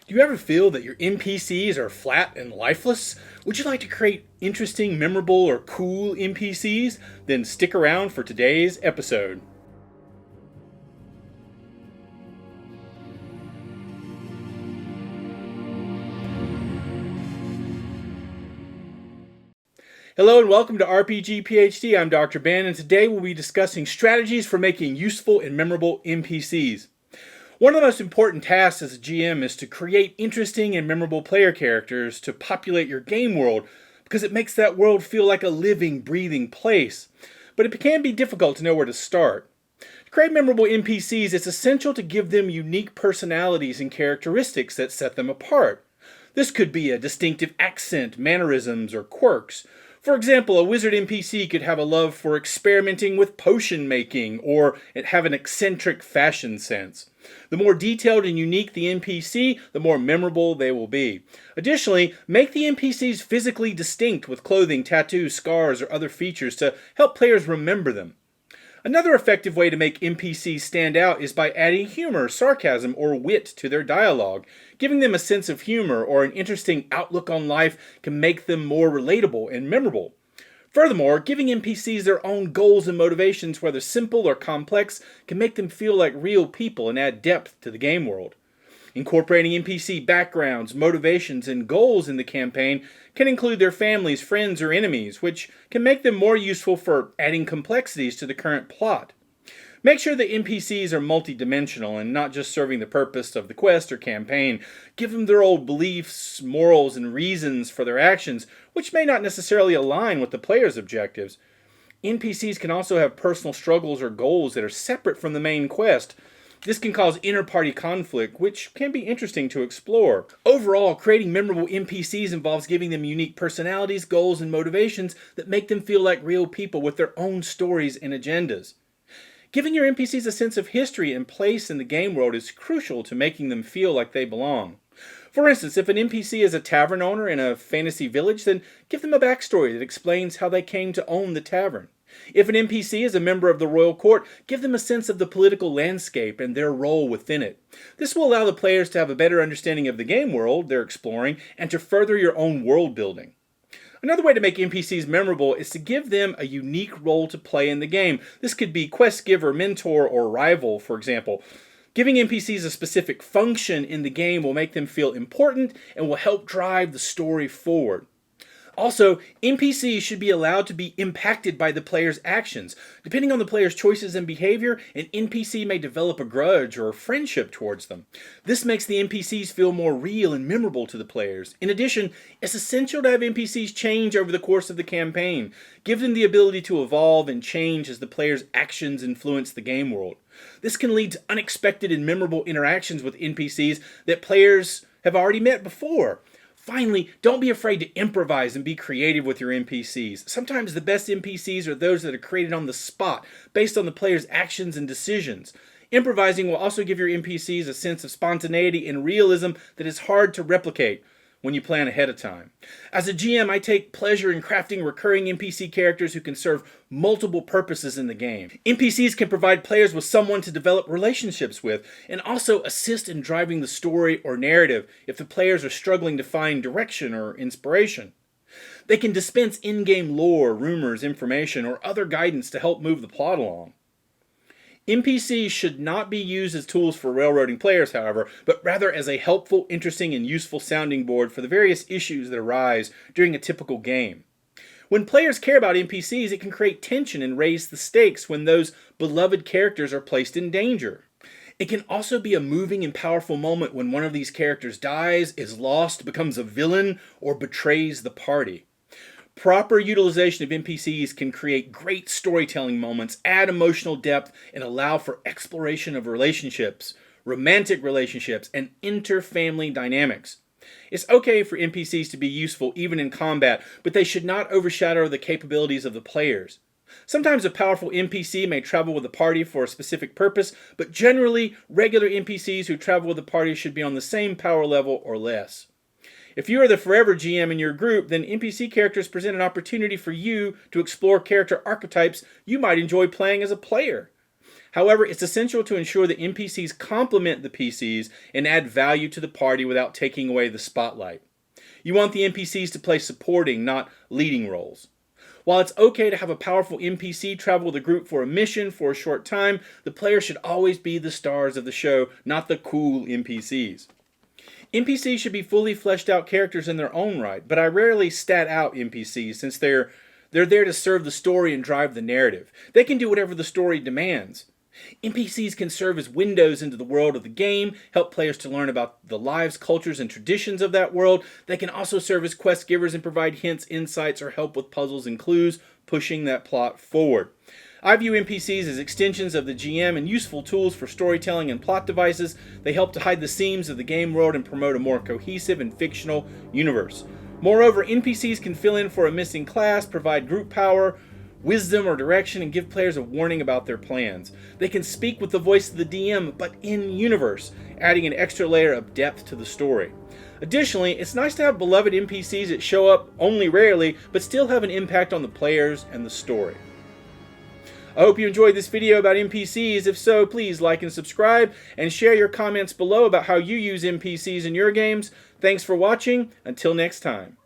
Do you ever feel that your NPCs are flat and lifeless? Would you like to create interesting, memorable, or cool NPCs? Then stick around for today's episode. Hello and welcome to RPG PhD. I'm Dr. Ben, and today we'll be discussing strategies for making useful and memorable NPCs. One of the most important tasks as a GM is to create interesting and memorable player characters to populate your game world, because it makes that world feel like a living, breathing place. But it can be difficult to know where to start. To create memorable NPCs, it's essential to give them unique personalities and characteristics that set them apart. This could be a distinctive accent, mannerisms, or quirks. For example, a wizard NPC could have a love for experimenting with potion making, or have an eccentric fashion sense. The more detailed and unique the NPC, the more memorable they will be. Additionally, make the NPCs physically distinct with clothing, tattoos, scars, or other features to help players remember them. Another effective way to make NPCs stand out is by adding humor, sarcasm, or wit to their dialogue. Giving them a sense of humor or an interesting outlook on life can make them more relatable and memorable. Furthermore, giving NPCs their own goals and motivations, whether simple or complex, can make them feel like real people and add depth to the game world. Incorporating NPC backgrounds, motivations, and goals in the campaign can include their families, friends, or enemies, which can make them more useful for adding complexities to the current plot. Make sure that NPCs are multidimensional and not just serving the purpose of the quest or campaign. Give them their own beliefs, morals, and reasons for their actions, which may not necessarily align with the player's objectives. NPCs can also have personal struggles or goals that are separate from the main quest. This can cause inter-party conflict, which can be interesting to explore. Overall, creating memorable NPCs involves giving them unique personalities, goals, and motivations that make them feel like real people with their own stories and agendas. Giving your NPCs a sense of history and place in the game world is crucial to making them feel like they belong. For instance, if an NPC is a tavern owner in a fantasy village, then give them a backstory that explains how they came to own the tavern. If an NPC is a member of the royal court, give them a sense of the political landscape and their role within it. This will allow the players to have a better understanding of the game world they're exploring and to further your own world building. Another way to make NPCs memorable is to give them a unique role to play in the game. This could be quest giver, mentor, or rival, for example. Giving NPCs a specific function in the game will make them feel important and will help drive the story forward. Also, NPCs should be allowed to be impacted by the player's actions. Depending on the player's choices and behavior, an NPC may develop a grudge or a friendship towards them. This makes the NPCs feel more real and memorable to the players. In addition, it's essential to have NPCs change over the course of the campaign. Give them the ability to evolve and change as the player's actions influence the game world. This can lead to unexpected and memorable interactions with NPCs that players have already met before. Finally, don't be afraid to improvise and be creative with your NPCs. Sometimes the best NPCs are those that are created on the spot, based on the player's actions and decisions. Improvising will also give your NPCs a sense of spontaneity and realism that is hard to replicate when you plan ahead of time. As a GM, I take pleasure in crafting recurring NPC characters who can serve multiple purposes in the game. NPCs can provide players with someone to develop relationships with, and also assist in driving the story or narrative if the players are struggling to find direction or inspiration. They can dispense in-game lore, rumors, information, or other guidance to help move the plot along. NPCs should not be used as tools for railroading players, however, but rather as a helpful, interesting, and useful sounding board for the various issues that arise during a typical game. When players care about NPCs, it can create tension and raise the stakes when those beloved characters are placed in danger. It can also be a moving and powerful moment when one of these characters dies, is lost, becomes a villain, or betrays the party. Proper utilization of NPCs can create great storytelling moments, add emotional depth, and allow for exploration of relationships, romantic relationships, and inter-family dynamics. It's okay for NPCs to be useful even in combat, but they should not overshadow the capabilities of the players. Sometimes a powerful NPC may travel with the party for a specific purpose, but generally, regular NPCs who travel with the party should be on the same power level or less. If you are the forever GM in your group, then NPC characters present an opportunity for you to explore character archetypes you might enjoy playing as a player. However, it's essential to ensure that NPCs complement the PCs and add value to the party without taking away the spotlight. You want the NPCs to play supporting, not leading roles. While it's okay to have a powerful NPC travel with a group for a mission for a short time, the player should always be the stars of the show, not the cool NPCs. NPCs should be fully fleshed out characters in their own right, but I rarely stat out NPCs since they're there to serve the story and drive the narrative. They can do whatever the story demands. NPCs can serve as windows into the world of the game, help players to learn about the lives, cultures, and traditions of that world. They can also serve as quest givers and provide hints, insights, or help with puzzles and clues, pushing that plot forward. I view NPCs as extensions of the GM and useful tools for storytelling and plot devices. They help to hide the seams of the game world and promote a more cohesive and fictional universe. Moreover, NPCs can fill in for a missing class, provide group power, wisdom, or direction, and give players a warning about their plans. They can speak with the voice of the DM, but in-universe, adding an extra layer of depth to the story. Additionally, it's nice to have beloved NPCs that show up only rarely, but still have an impact on the players and the story. I hope you enjoyed this video about NPCs. If so, please like and subscribe, and share your comments below about how you use NPCs in your games. Thanks for watching. Until next time.